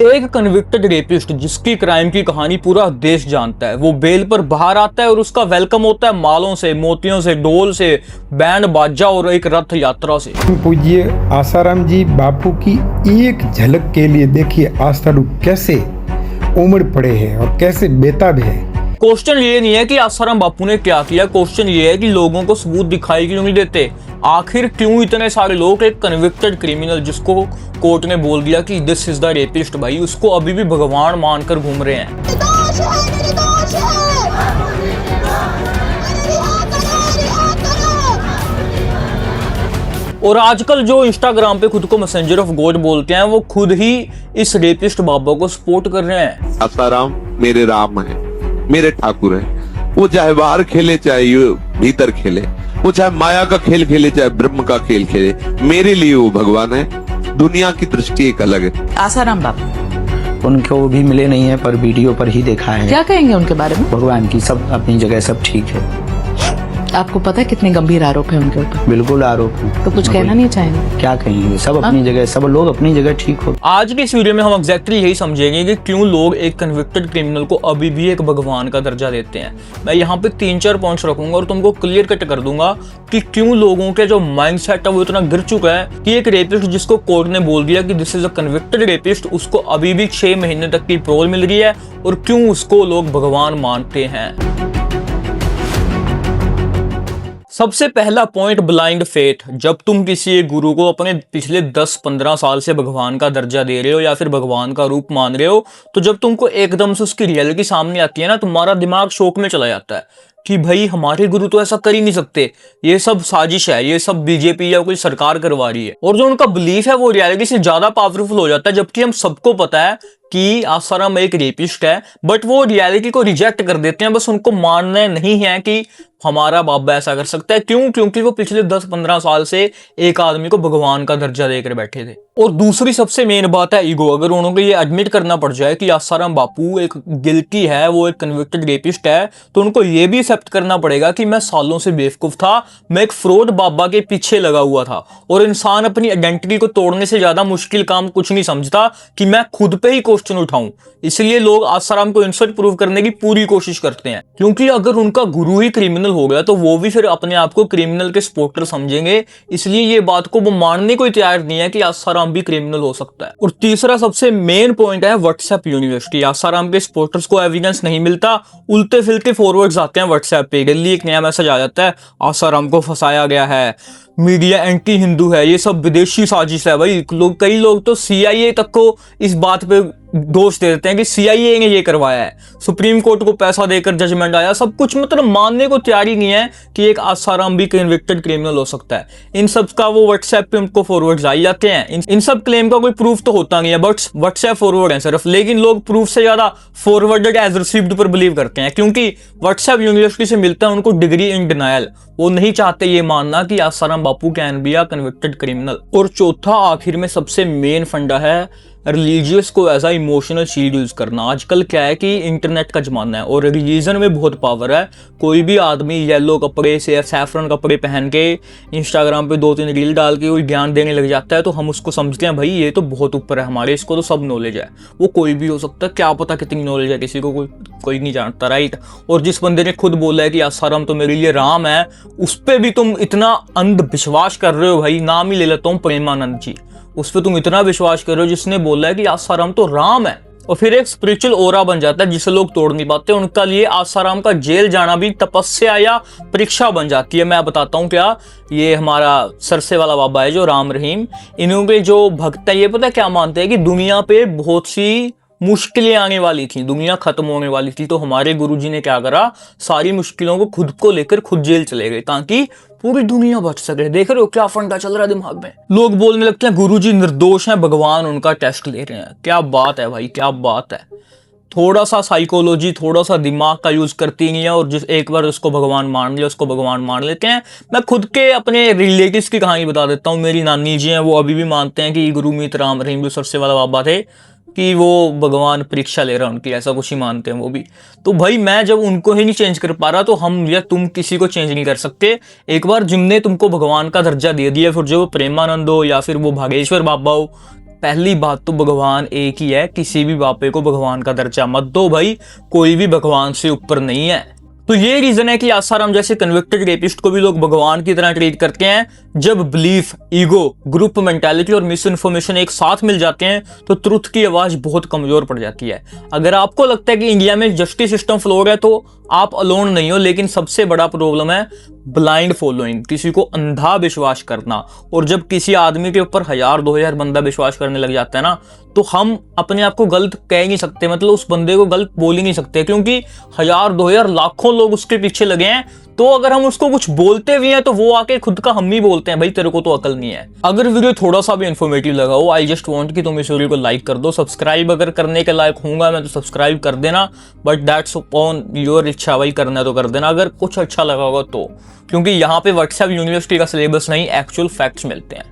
एक convicted rapist जिसकी crime की कहानी पूरा देश जानता है, वो बेल पर बाहर आता है और उसका वेलकम होता है मालों से, मोतियों से, ढोल से, बैंड बाजा और एक रथ यात्रा से। पूज्य आसाराम जी बापू की एक झलक के लिए देखिए आस्ताडू कैसे उमड़ पड़े हैं और कैसे बेताब है। क्वेश्चन ये नहीं है कि आसाराम बापू ने क्या किया, क्वेश्चन ये है कि लोगों को सबूत दिखाई क्यों नहीं देते। आखिर क्यों इतने सारे लोग एक कन्विक्टेड क्रिमिनल जिसको कोर्ट ने बोल दिया कि दिस इज द रेपिस्ट, भाई उसको अभी भी भगवान मानकर घूम रहे हैं। और आजकल जो इंस्टाग्राम पे खुद को मैसेंजर ऑफ गॉड बोलते हैं, वो खुद ही इस रेपिस्ट बाबा को सपोर्ट कर रहे हैं। आसाराम मेरे राम है, मेरे ठाकुर है। वो चाहे बाहर खेले चाहे भीतर खेले, वो चाहे माया का खेल खेले चाहे ब्रह्म का खेल खेले, मेरे लिए वो भगवान है। दुनिया की दृष्टि एक अलग है। आसाराम बापू उनको भी मिले नहीं है, पर वीडियो पर ही देखा है। क्या कहेंगे उनके बारे में? भगवान की सब अपनी जगह सब ठीक है। आपको पता है कितने गंभीर आरोप है उनके ऊपर? बिल्कुल आरोप है। तो कुछ कहना नहीं चाहेंगे? क्या कहेंगे, सब अपनी जगह, सब लोग अपनी जगह ठीक हो। आज की इस वीडियो में हम एग्जैक्टली यही समझेंगे कि क्यों लोग एक कन्विक्टेड क्रिमिनल को अभी भी एक भगवान का दर्जा देते हैं। मैं यहाँ पे 3-4 पॉइंट्स रखूंगा और तुमको क्लियर कट कर दूंगा कि क्यों लोगों के जो माइंडसेट है वो इतना गिर चुका है कि एक रेपिस्ट जिसको कोर्ट ने बोल दिया कि this is a convicted rapist, उसको अभी भी 6 महीने तक की पैरोल मिल रही है और क्यों उसको लोग भगवान मानते हैं। सबसे पहला पॉइंट, ब्लाइंड फेथ। जब तुम किसी एक गुरु को अपने पिछले 10-15 साल से भगवान का दर्जा दे रहे हो या फिर भगवान का रूप मान रहे हो, तो जब तुमको एकदम से उसकी रियलिटी सामने आती है ना, तुम्हारा दिमाग शोक में चला जाता है कि भाई हमारे गुरु तो ऐसा कर ही नहीं सकते, ये सब साजिश है, ये सब बीजेपी या कोई सरकार करवा रही है। और जो उनका बिलीफ है वो रियलिटी से ज्यादा पावरफुल हो जाता है। जबकि हम सबको पता है कि आसाराम एक रेपिस्ट है, बट वो रियलिटी को रिजेक्ट कर देते हैं। बस उनको मानना नहीं है कि हमारा बाबा ऐसा कर सकता है। क्यों? क्योंकि वो पिछले 10-15 साल से एक आदमी को भगवान का दर्जा देकर बैठे थे। और दूसरी सबसे मेन बात है ईगो। अगर उन्होंने ये एडमिट करना पड़ जाए कि आसाराम बापू एक गिल्टी है, वो एक कन्विक्टेड रेपिस्ट है, तो उनको ये भी एक्सेप्ट करना पड़ेगा कि मैं सालों से बेवकूफ था, मैं एक फ्रॉड बाबा के पीछे लगा हुआ था। और इंसान अपनी आइडेंटिटी को तोड़ने से ज्यादा मुश्किल काम कुछ नहीं समझता कि मैं खुद पे ही क्वेश्चन उठाऊं। इसलिए लोग आसाराम को इनसल्ट प्रूव करने की पूरी कोशिश करते हैं, क्योंकि अगर उनका गुरु ही क्रिमिनल हो गया तो वो भी फिर अपने आप को क्रिमिनल के सपोर्टर समझेंगे। इसलिए ये बात को वो मानने को तैयार नहीं है कि आसाराम भी क्रिमिनल हो सकता है। और तीसरा सबसे मेन पॉइंट है व्हाट्सएप यूनिवर्सिटी। आसाराम के सपोर्टर्स को एविडेंस नहीं मिलता, उल्टे फिलते फॉरवर्ड्स आते हैं व्हाट्सएप पे, गली एक नया मैसेज आ जाता है, आसाराम को फंसाया गया है, मीडिया एंटी हिंदू है, ये सब विदेशी साजिश है। भाई कई लोग तो सीआईए तक को इस बात पे दोष दे देते हैं कि सीआईए ने ये करवाया है, सुप्रीम कोर्ट को पैसा देकर जजमेंट आया, सब कुछ मतलब मानने को तैयार ही नहीं है कि एक आसाराम भी कन्विक्टेड क्रिमिनल हो सकता है। इन सब का वो व्हाट्सएप पे उनको फॉरवर्ड आ जाते हैं। इन सब क्लेम का कोई प्रूफ तो होता नहीं है, बट व्हाट्सएप फॉरवर्ड है सिर्फ। लेकिन लोग प्रूफ से ज्यादा फॉरवर्डेड एज रिसीव्ड पर बिलीव करते हैं, क्योंकि व्हाट्सएप यूनिवर्सिटी से मिलता है उनको डिग्री इन डिनायल। वो नहीं चाहते ये मानना कि Asaram Bapu can be a convicted criminal. और चौथा आखिर में सबसे मेन फंडा है रिलीजियस को as a emotional shield use करना। आजकल क्या है कि इंटरनेट का जमाना है और रिलीजन में बहुत पावर है। कोई भी आदमी येलो कपड़े से सैफरन कपड़े पहन के इंस्टाग्राम पे 2-3 रील डाल के कोई ज्ञान देने लग जाता है, तो हम उसको समझते हैं भाई ये तो बहुत ऊपर है हमारे, इसको तो सब नॉलेज है। वो कोई भी हो सकता है, क्या पता कितनी नॉलेज है किसी को, कोई नहीं जानता, राइट। और जिस बंदे ने खुद बोला है कि आसाराम तो मेरे लिए राम है, उस पर भी तुम इतना अंधविश्वास कर रहे हो। भाई नाम ही ले लेता हूँ, प्रेमानंद जी, उस पर तुम इतना विश्वास कर रहे हो जिसने बोला है कि आसाराम तो राम है। और फिर एक स्पिरिचुअल ओरा बन जाता है जिसे लोग तोड़ नहीं पाते। उनका लिए आसाराम का जेल जाना भी तपस्या या परीक्षा बन जाती है। मैं बताता हूँ क्या, ये हमारा सरसे वाला बाबा है जो राम रहीम, इन्हों के जो भक्त है ये पता क्या मानते हैं कि दुनिया पे बहुत सी मुश्किलें आने वाली थी, दुनिया खत्म होने वाली थी। तो हमारे गुरुजी ने क्या करा, सारी मुश्किलों को खुद को लेकर खुद जेल चले गए ताकि पूरी दुनिया बच सके। देख रहे हो क्या फंडा चल रहा है दिमाग में। लोग बोलने लगते हैं गुरुजी निर्दोष हैं, भगवान उनका टेस्ट ले रहे हैं। क्या बात है भाई, क्या बात है। थोड़ा सा साइकोलॉजी, थोड़ा सा दिमाग का यूज करती नहीं है, और जिस एक बार उसको भगवान मान लिया उसको भगवान मान लेते हैं। मैं खुद के अपने रिलेटिव्स की कहानी बता देता हूँ। मेरी नानी जी हैं, वो अभी भी मानते हैं कि गुरुमीत राम रहीम जो सरसे वाला बाबा थे कि वो भगवान परीक्षा ले रहा है उनकी, ऐसा कुछ ही मानते हैं वो भी। तो भाई मैं जब उनको ही नहीं चेंज कर पा रहा, तो हम या तुम किसी को चेंज नहीं कर सकते। एक बार जिनने तुमको भगवान का दर्जा दे दिया, फिर जो प्रेमानंद हो या फिर वो भागेश्वर बाबा हो, पहली बात तो भगवान एक ही है, किसी भी बापे को भगवान का दर्जा मत दो भाई, कोई भी भगवान से ऊपर नहीं है। तो ये रीजन है कि आसाराम जैसे कन्विक्टेड रेपिस्ट को भी लोग भगवान की तरह ट्रीट करते हैं। जब बिलीफ, ईगो, ग्रुप मेंटालिटी और मिस इन्फॉर्मेशन एक साथ मिल जाते हैं तो ट्रुथ की आवाज बहुत कमजोर पड़ जाती है। अगर आपको लगता है कि इंडिया में जस्टिस सिस्टम फ्लॉ है तो आप अलोन नहीं हो, लेकिन सबसे बड़ा प्रॉब्लम है ब्लाइंड फॉलोइंग, किसी को अंधा विश्वास करना। और जब किसी आदमी के ऊपर 1000-2000 बंदा विश्वास करने लग जाता है ना, तो हम अपने आप को गलत कह नहीं सकते, मतलब उस बंदे को गलत बोल ही नहीं सकते, क्योंकि 1000-2000 लाखों लोग उसके पीछे लगे हैं। तो अगर हम उसको कुछ बोलते भी हैं तो वो आके खुद का हम ही बोलते हैं, भाई तेरे को तो अकल नहीं है। अगर वीडियो थोड़ा सा भी इन्फॉर्मेटिव लगा हो, आई जस्ट वांट कि तुम इस वीडियो को लाइक कर दो। सब्सक्राइब अगर करने के लायक होऊंगा मैं तो सब्सक्राइब कर देना, बट दैट्स ऑन योर इच्छा, भाई करना तो कर देना अगर कुछ अच्छा लगा होगा तो, क्योंकि यहाँ पे व्हाट्सएप यूनिवर्सिटी का सिलेबस नहीं, एक्चुअल फैक्ट्स मिलते हैं।